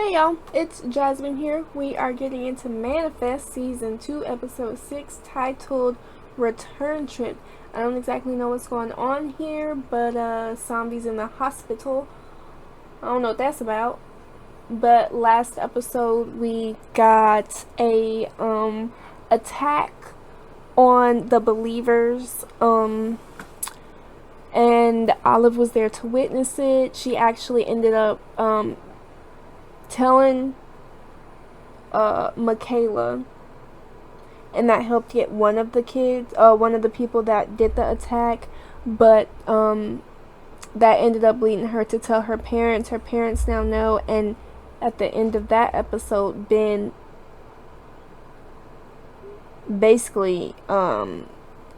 Hey y'all, it's Jasmine here. We are getting into Manifest Season 2, Episode 6, titled Return Trip. I don't exactly know what's going on here, but zombies in the hospital. I don't know what that's about. But last episode we got a attack on the believers. And Olive was there to witness it. She actually ended up telling Michaela, and that helped get one of the kids, one of the people that did the attack, but that ended up leading her to tell her parents. Her parents now know, and at the end of that episode, Ben basically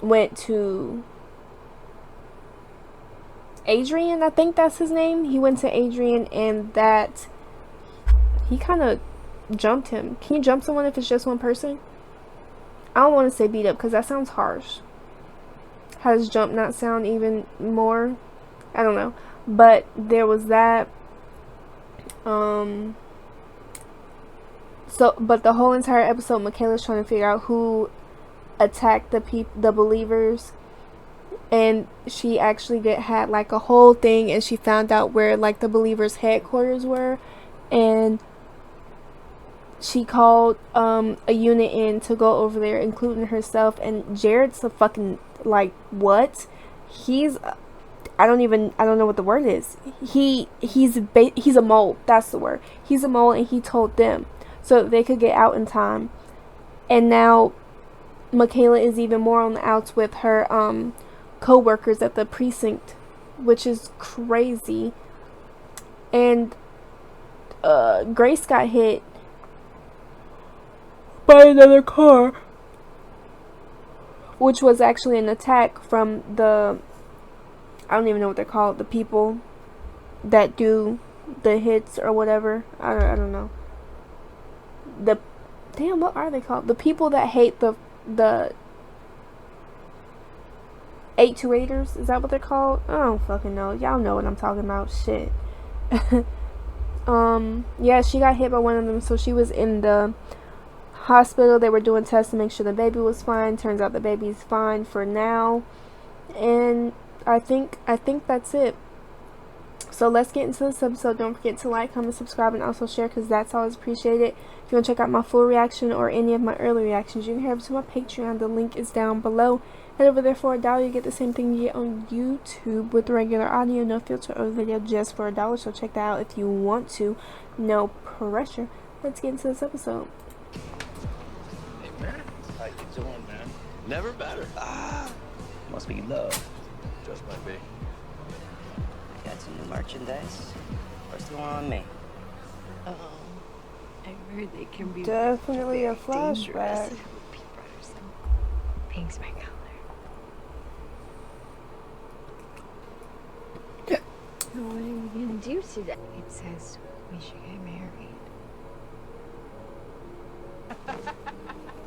went to Adrian, I think that's his name. He went to Adrian, and that he kind of jumped him. Can you jump someone if it's just one person? I don't want to say beat up because that sounds harsh. How does jump not sound even more? I don't know. But there was that. But the whole entire episode, Michaela's trying to figure out who attacked the believers. And she actually had like a whole thing, and she found out where like the believers' headquarters were, and she called a unit in to go over there, including herself. And Jared's a fucking, like, what? He's I don't know what the word is. He's a mole. That's the word. He's a mole, and he told them so that they could get out in time. And now Michaela is even more on the outs with her co-workers at the precinct, which is crazy. And Grace got hit by another car, which was actually an attack from the, I don't even know what they're called, the people that do the hits or whatever. I don't know. What are they called? The people that hate the 828ers, is that what they're called? I don't fucking know. Y'all know what I'm talking about. Shit. Yeah, she got hit by one of them, so she was in the hospital. They were doing tests to make sure the baby was fine. Turns out the baby's fine for now. And I think that's it. So let's get into this episode. Don't forget to like, comment, subscribe, and also share, because that's always appreciated. If you want to check out my full reaction or any of my early reactions, you can head over to my Patreon. The link is down below. Head over there for $1. You get the same thing you get on YouTube with regular audio, no filter or video, just for $1. So check that out if you want to. No pressure. Let's get into this episode. Hey man, how you doing, man? Never better. Must be love. Just might be. Got some new merchandise. First one on me. I heard they can be Definitely a dangerous. flashback. Pink's my color. What are we gonna do today? It says we should get married.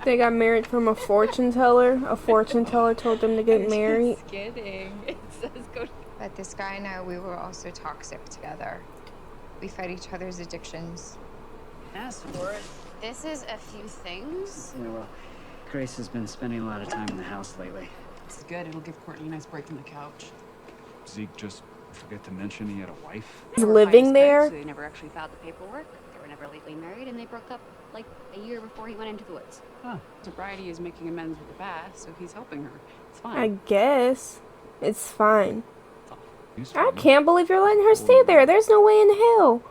They got married from a fortune teller. A fortune teller told them to get married. Just kidding. It says go. But this guy and I, we were also toxic together. We fight each other's addictions. Ask for it. This is a few things. Yeah, well, Grace has been spending a lot of time in the house lately. It's good. It'll give Courtney a nice break from the couch. Zeke just forget to mention he had a wife? He's living there. So they never actually filed the paperwork. They were never legally married, and they broke up like a year before he went into the woods. Huh. Sobriety is making amends with the past, so he's helping her. It's fine. I guess it's fine. He's I fine. can't believe you're letting her stay there. There's no way in hell.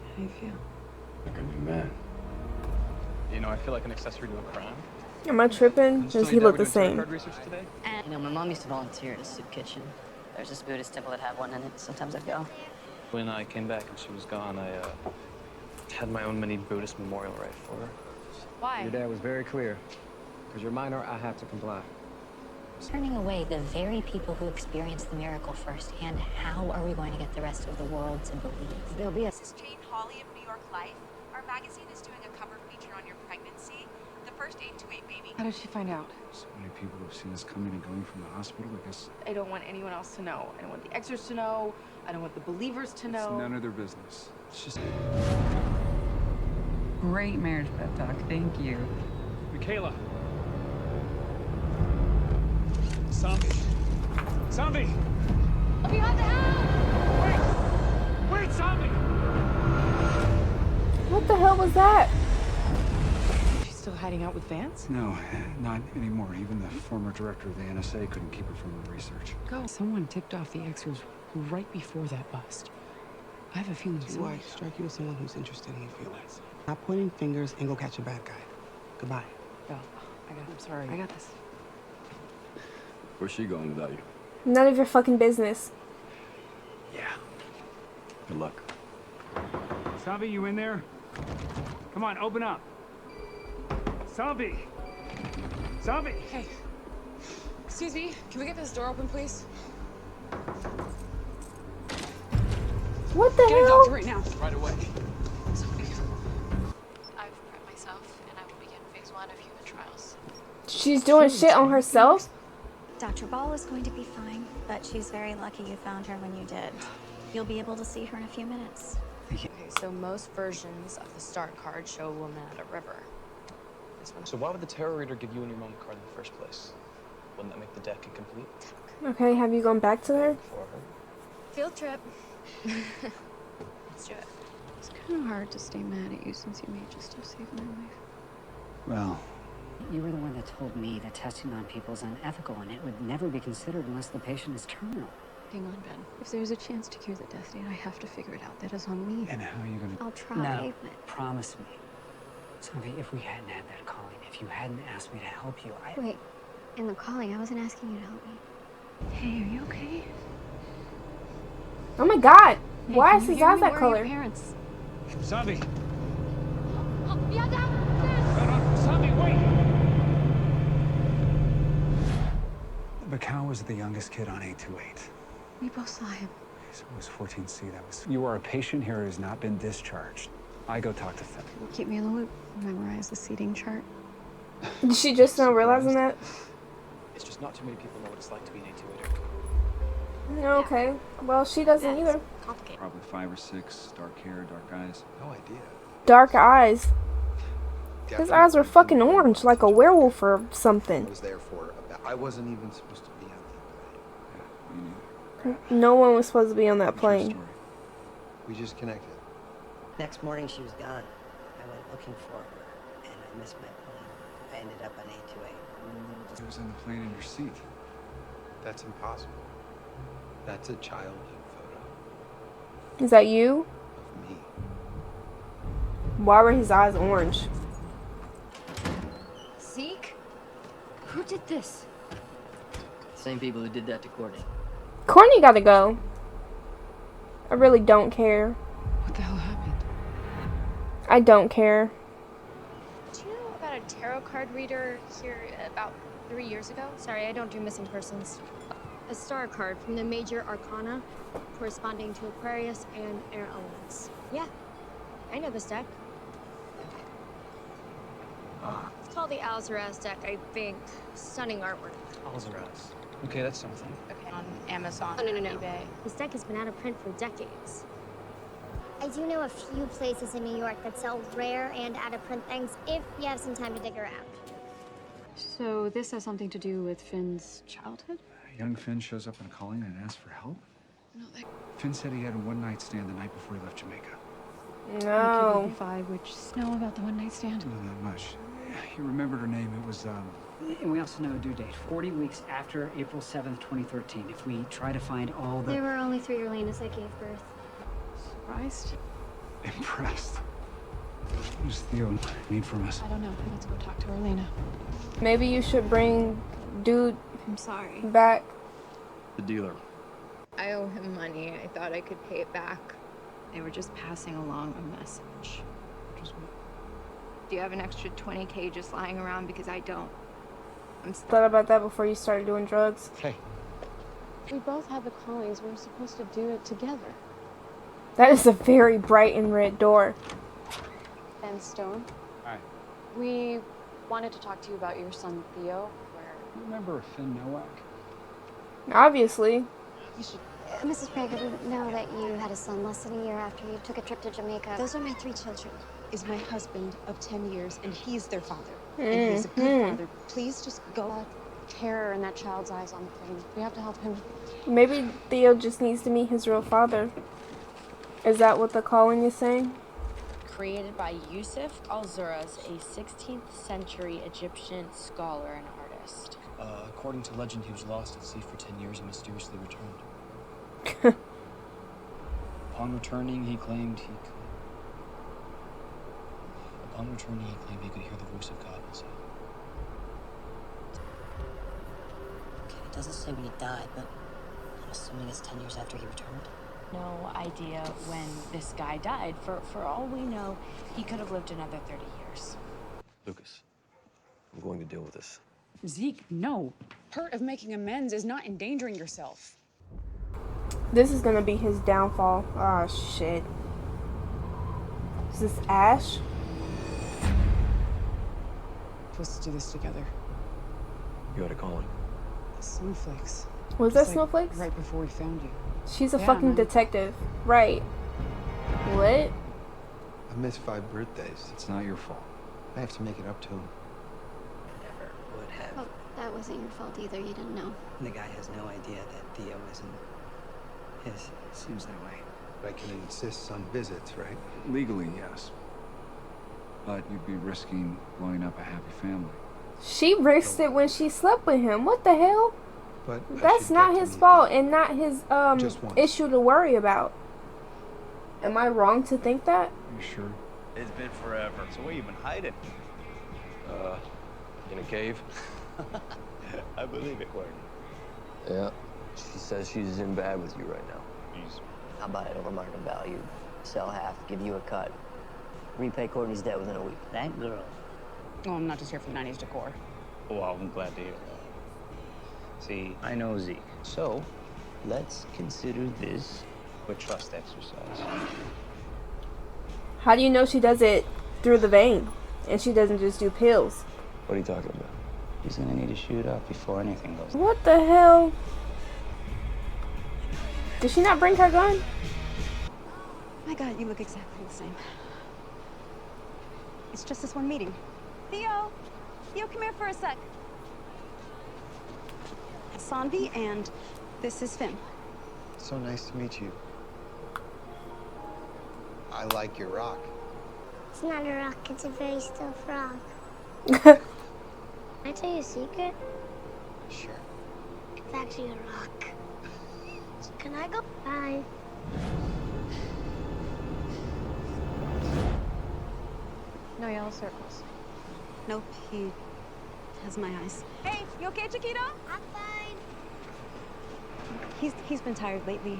How do you feel? Like a new man. You know, I feel like an accessory to a crime. Am I tripping? Does he look the same? Research today? You know, my mom used to volunteer at a soup kitchen. There's this Buddhist temple that had one in it. Sometimes I'd go. When I came back and she was gone, I had my own mini Buddhist memorial right for her. Why? Your dad was very clear. Because you're minor, I have to comply. Turning away the very people who experienced the miracle firsthand, how are we going to get the rest of the world to believe? There'll be a... This is Jane Hawley of New York Life. Our magazine is doing a cover feature on your pregnancy. The first 828 baby. How did she find out? So many people have seen us coming and going from the hospital. I guess I don't want anyone else to know. I don't want the extras to know. I don't want the believers to it's know. none of their business. It's just Great marriage pep talk. Thank you. Michaela. Zombie. Zombie. Behind the house! Wait, zombie. What the hell was that? She's still hiding out with Vance? No, not anymore. Even the former director of the NSA couldn't keep her from the research. Go. Someone tipped off the extras right before that bust. I have a feeling Do I strike you as someone who's interested in your feelings? Not pointing fingers and go catch a bad guy. Goodbye. Go. I'm sorry. I got this. Where's she going without you? None of your fucking business. Yeah. Good luck. Zombie, you in there? Come on, open up. Zombie. Zombie. Hey. Excuse me. Can we get this door open, please? What the Get a hell? doctor right now. Right away. I've prepped myself, and I will begin phase 1 of human trials. She's doing shit on herself? Dr. Ball is going to be fine, but she's very lucky you found her when you did. You'll be able to see her in a few minutes. Okay, so most versions of the start card show a woman at a river. This one. So why would the tarot reader give you and your mom the card in the first place? Wouldn't that make the deck incomplete? Okay, have you gone back to her? For her? Field trip. Let's do it. It's kind of hard to stay mad at you since you made just stuff saving my life. Well, You were the one that told me that testing on people is unethical and it would never be considered unless the patient is terminal. Hang on, Ben. If there's a chance to cure the death date, I have to figure it out. That is on me. and how are you gonna... I'll try. No, promise me. Zombie, if we hadn't had that calling, if you hadn't asked me to help you, Wait, in the calling, I wasn't asking you to help me. Hey, are you okay? Oh my god! Hey, Why can is you his hear eyes me? that Where are color? your parents? Zombie. Beyond the house! No, zombie, wait! Macau was the youngest kid on 828. We both saw him. So it was 14C. That was... You are a patient here who has not been discharged. I go talk to Finn. Keep me in the loop. Memorize the seating chart. Did she just now realizing that? It's just not too many people know what it's like to be an 828er. Okay. Well, she doesn't either. Complicated. Probably 5 or 6, dark hair, dark eyes. No idea. Dark eyes. His Definitely eyes were fucking orange, like a werewolf or I something. was there for about... I wasn't even supposed to be on the plane. Me neither. No one was supposed to be on that True plane. story. We just connected. Next morning, she was gone. I went looking for her, and I missed my plane. I ended up on 828. It was on the plane in your seat. That's impossible. That's a childhood photo Is that you? of me. Why were his eyes orange? Zeke? Who did this? Same people who did that to Courtney. Courtney gotta go. I really don't care. What the hell happened? I don't care. Do you know about a tarot card reader here about 3 years ago? Sorry, I don't do missing persons. A star card from the major arcana corresponding to Aquarius and air elements. Yeah, I know this deck. It's called the Alzaraz deck, I think. Stunning artwork. Alzaraz. Okay, that's something. Okay, on Amazon, No. eBay. This deck has been out of print for decades. I do know a few places in New York that sell rare and out-of-print things if you have some time to dig around. So this has something to do with Finn's childhood? Young Finn shows up in a calling and asks for help? No, that Finn said he had a one-night stand the night before he left Jamaica. kid No. would be 5, which know about the one-night stand. Not that much. He remembered her name. It was, And we also know a due date, 40 weeks after April 7th, 2013. If we try to find all the... There were only 3 Orlenas I gave birth. Surprised? impressed. What does Theo need from us? I don't know. Let's go talk to Orlena. Maybe you should bring dude I'm sorry. back. The dealer. I owe him money. I thought I could pay it back. They were just passing along a message. Just what? Do you have an extra 20K just lying around? Because I don't. Thought about that before you started doing drugs. Hey. We both had the callings. We were supposed to do it together. That is a very bright and red door. Ben Stone. Hi. We wanted to talk to you about your son, Theo. You remember Finn Nowak? Obviously. You should. Mrs. Prager, we know that you had a son less than a year after you took a trip to Jamaica. Those are my 3 children. Is my husband of 10 years, and he's their father. And he's a good father. Please just go. Terror in that child's eyes on the plane. We have to help him. Maybe Theo just needs to meet his real father. Is that what the calling is saying? Created by Yusuf al-Zuraz, a 16th century Egyptian scholar and artist. According to legend, he was lost at sea for 10 years and mysteriously returned. Upon returning, he claimed he could hear the voice of God inside. Okay, it doesn't say when he died, but I'm assuming it's 10 years after he returned. No idea when this guy died. For all we know, he could have lived another 30 years. Lucas, I'm going to deal with this. Zeke, no. Part of making amends is not endangering yourself. This is gonna be his downfall. Oh shit. Is this Ash? Supposed to do this together. You had a calling. Snowflakes. Was that Snowflakes? Right before we found you. She's a Yeah, fucking man. detective. Right. What? I missed 5 birthdays. It's not your fault. I have to make it up to him. Never would have. Oh, that wasn't your fault either. You didn't know. The guy has no idea that Theo isn't his. Seems that way. I can insist on visits, right? Legally, yes. But you'd be risking blowing up a happy family. She risked it when she slept with him. What the hell? But that's not his fault and not his Just once. issue to worry about. Am I wrong to think that? You sure? It's been forever. So where you been hiding? In a cave? I believe it, Courtney. Yeah. She says she's in bad with you right now. I'll buy it over market value, sell half, give you a cut. Repay Courtney's debt within a week. That girl. Well, I'm not just here for the 90s decor. Well, I'm glad to hear that. See, I know Zeke. So, let's consider this a trust exercise. How do you know she does it through the vein and she doesn't just do pills? What are you talking about? He's gonna need to shoot up before anything goes. What the hell? Did she not bring her gun? My God, you look exactly the same. It's just this one meeting. Theo! Theo, come here for a sec. Sanvi, and this is Finn. So nice to meet you. I like your rock. It's not a rock, it's a very still frog. Can I tell you a secret? Sure. It's actually a rock. Can I go? Bye. No yellow circles. Nope, he has my eyes. Hey, you okay, Chiquita? I'm fine. He's been tired lately.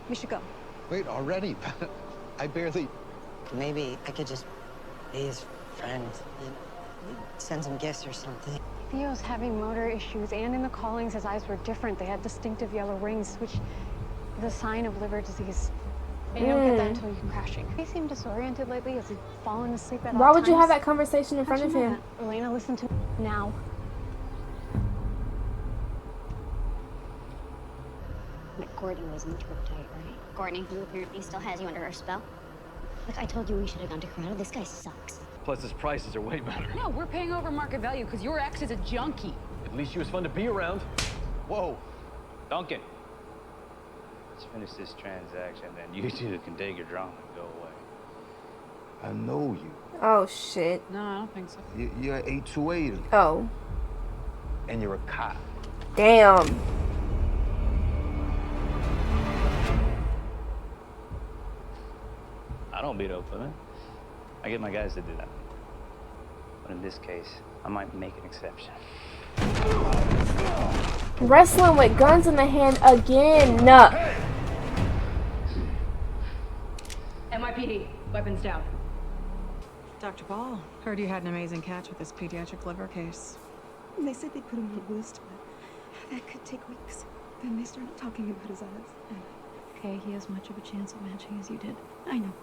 We should go. Wait, already? I barely... Maybe I could just be his friend. You know, send some gifts or something. Theo's having motor issues, and in the callings, his eyes were different. They had distinctive yellow rings, which is a sign of liver disease. And you don't get that until you're crashing. He seemed disoriented lately. Has he fallen asleep at all times? Why would you have that conversation in front of him? Elena, listen to me now. But Courtney wasn't uptight, right? Courtney, who apparently still has you under her spell. Look, I told you we should have gone to Corrado. This guy sucks. Plus, his prices are way better. No, we're paying over market value because your ex is a junkie. At least he was fun to be around. Whoa, Duncan. Let's finish this transaction, then you two can take your drama and go away. I know you. Oh shit. No, I don't think so. You're an 828. Oh. And you're a cop. Damn. I don't beat up women. I get my guys to do that. But in this case, I might make an exception. Wrestling with guns in the hand again. NYPD, weapons down. Dr. Ball, heard you had an amazing catch with this pediatric liver case. They said they put him on a list, but that could take weeks. Then they started talking about his eyes. Okay, he has much of a chance of matching as you did. I know.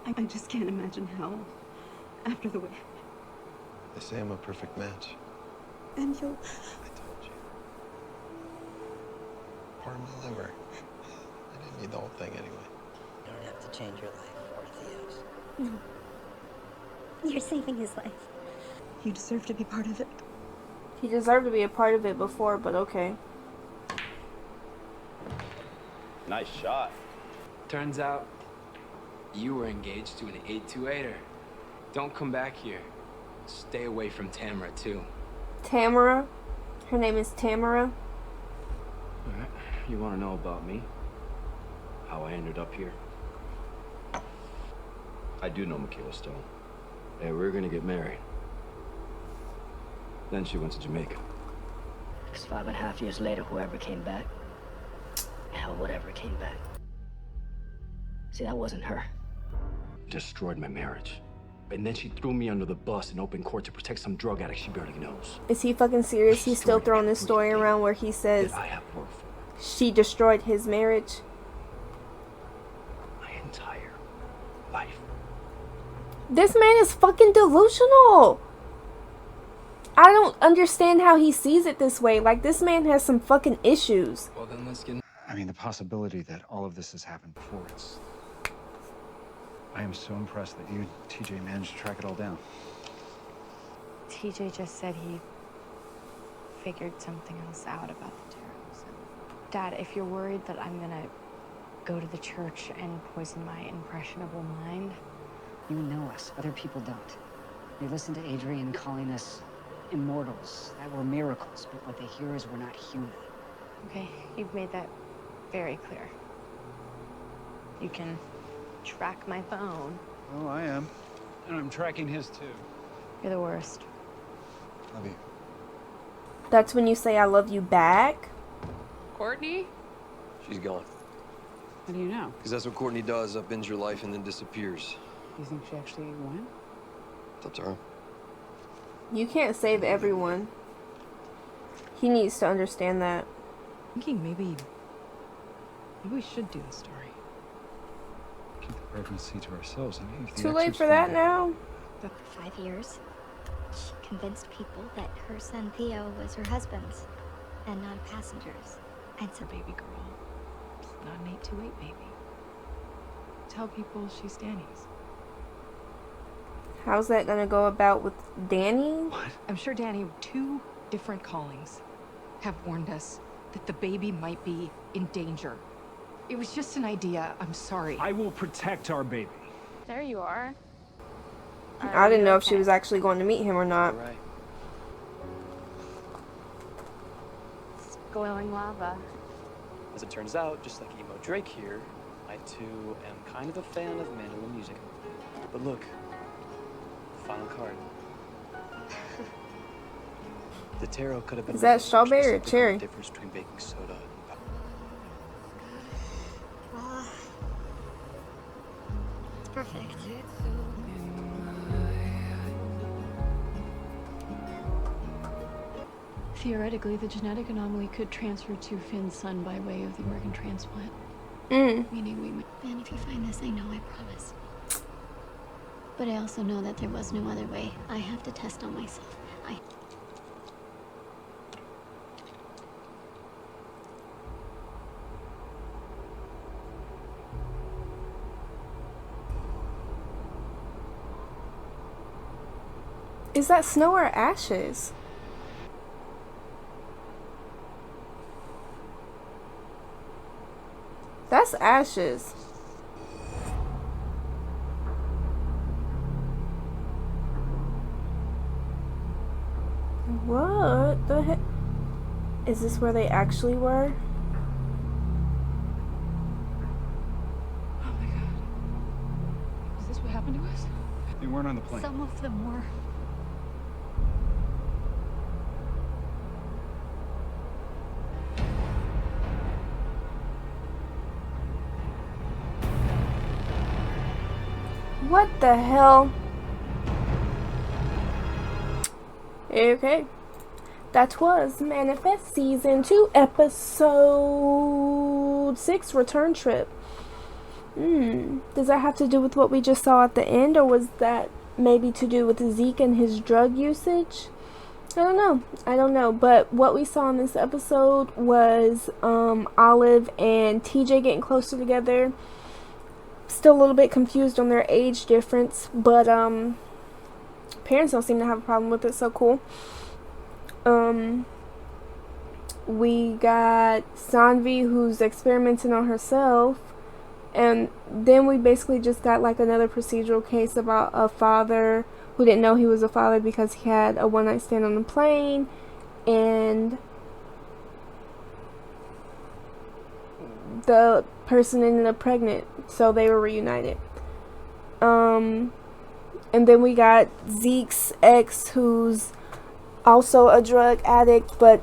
I just can't imagine how, after the way. They say I'm a perfect match. And you'll... I told you. Part of my liver. I didn't need the whole thing anyway. You don't have to change your life for Theo's. No. You're saving his life. You deserve to be part of it. He deserved to be a part of it before, but okay. Nice shot. Turns out you were engaged to an 828er. Don't come back here. Stay away from Tamara, too. Tamara? Her name is Tamara? Alright, you want to know about me? How I ended up here? I do know Michaela Stone. And we're gonna get married. Then she went to Jamaica. Because 5.5 years later, whoever came back, hell, whatever came back. See, that wasn't her. Destroyed my marriage. And then she threw me under the bus in open court to protect some drug addict she barely knows. Is he fucking serious? He's still throwing this story around where he says I have worked for she destroyed his marriage. my entire life. This man is fucking delusional. I don't understand how he sees it this way. Like, this man has some fucking issues. Well, then let's get... I mean, the possibility that all of this has happened before, it's... I am so impressed that you and TJ managed to track it all down. TJ just said he figured something else out about the tarot. So. Dad, if you're worried that I'm gonna go to the church and poison my impressionable mind... You know us. Other people don't. They listen to Adrian calling us immortals, that we're miracles, but what they hear is we're not human. Okay, you've made that very clear. You can track my phone. Oh, I am. And I'm tracking his, too. You're the worst. Love you. That's when you say I love you back? Courtney? She's gone. How do you know? Because that's what Courtney does, upends your life and then disappears. You think she actually went? It's up to her. You can't save everyone. He needs to understand that. Thinking maybe we should do the story. Keep the pregnancy to ourselves. I mean, if the Too late exor's for that found- now? For 5 years, she convinced people that her son Theo was her husband's and not a passenger's. And so, Baby girl. It's not an 828 baby. Tell people she's Danny's. How's that gonna go about with Danny? What? I'm sure Danny, 2 different callings, have warned us that the baby might be in danger. It was just an idea. I'm sorry. I will protect our baby. There you are. I didn't know if she was actually going to meet him or not. Right. It's glowing lava. As it turns out, just like Emo Drake here, I too am kind of a fan of mandolin music. But look, final card. The tarot could have been. Is that strawberry or cherry? The difference between baking soda and it's perfect. Theoretically, the genetic anomaly could transfer to Finn's son by way of the organ transplant. Meaning we... Ben, if you find this, I know, I promise. But I also know that there was no other way. I have to test on myself. Is that snow or ashes? That's ashes. What the heck? Is this where they actually were? Oh my god. Is this what happened to us? They weren't on the plane. Some of them were. What the hell? Okay. That was Manifest Season 2, Episode 6, Return Trip. Does that have to do with what we just saw at the end, or was that maybe to do with Zeke and his drug usage. I don't know, but what we saw in this episode was Olive and TJ getting closer together. Still a little bit confused on their age difference, but parents don't seem to have a problem with it, so cool. We got Sanvi, who's experimenting on herself, and then we basically just got like another procedural case about a father who didn't know he was a father because he had a one-night stand on the plane, and the person ended up pregnant, so they were reunited. And then we got Zeke's ex, who's also a drug addict, but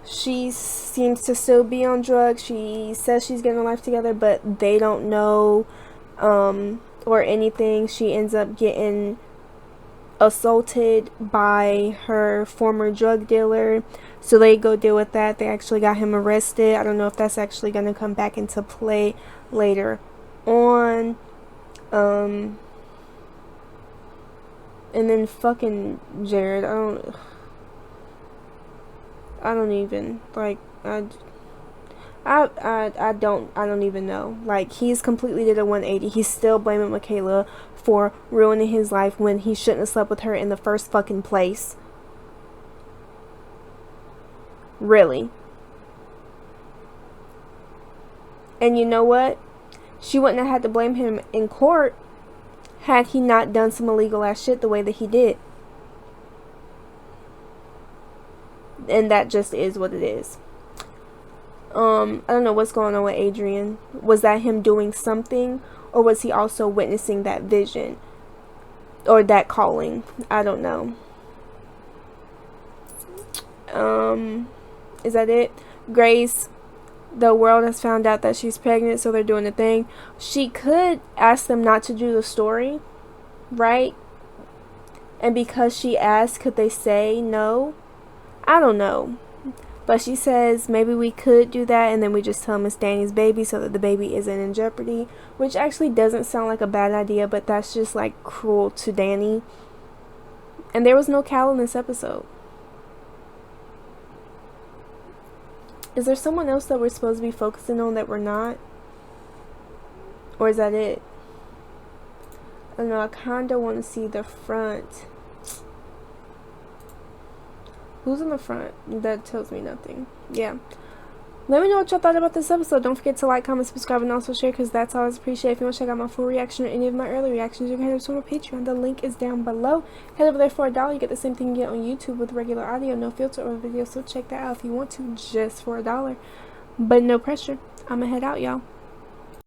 she seems to still be on drugs. She says she's getting her life together, but they don't know or anything. She ends up getting assaulted by her former drug dealer, so they go deal with that. They actually got him arrested. I don't know if that's actually going to come back into play later on. And then fucking Jared, I don't even, like, I don't even know. Like, he's completely did a 180. He's still blaming Michaela for ruining his life when he shouldn't have slept with her in the first fucking place. Really. And you know what? She wouldn't have had to blame him in court had he not done some illegal ass shit the way that he did. And that just is what it is. I don't know what's going on with Adrian. Was that him doing something, or was he also witnessing that vision or that calling? I don't know. Is that it? Grace, the world has found out that she's pregnant, so they're doing the thing. She could ask them not to do the story, right? And because she asked, could they say no? I don't know. But she says maybe we could do that, and then we just tell him it's Danny's baby so that the baby isn't in jeopardy, which actually doesn't sound like a bad idea, but that's just like cruel to Danny. And there was no Cal in this episode. Is there someone else that we're supposed to be focusing on that we're not? Or is that it? I don't know, I kinda want to see the front. Who's in the front? That tells me nothing. Yeah. Let me know what y'all thought about this episode. Don't forget to like, comment, subscribe, and also share, because that's always appreciated. If you want to check out my full reaction or any of my early reactions, you can head over to my Patreon. The link is down below. Head over there for $1. You get the same thing you get on YouTube with regular audio, no filter or video. So check that out if you want to, just for $1. But no pressure. I'ma head out, y'all.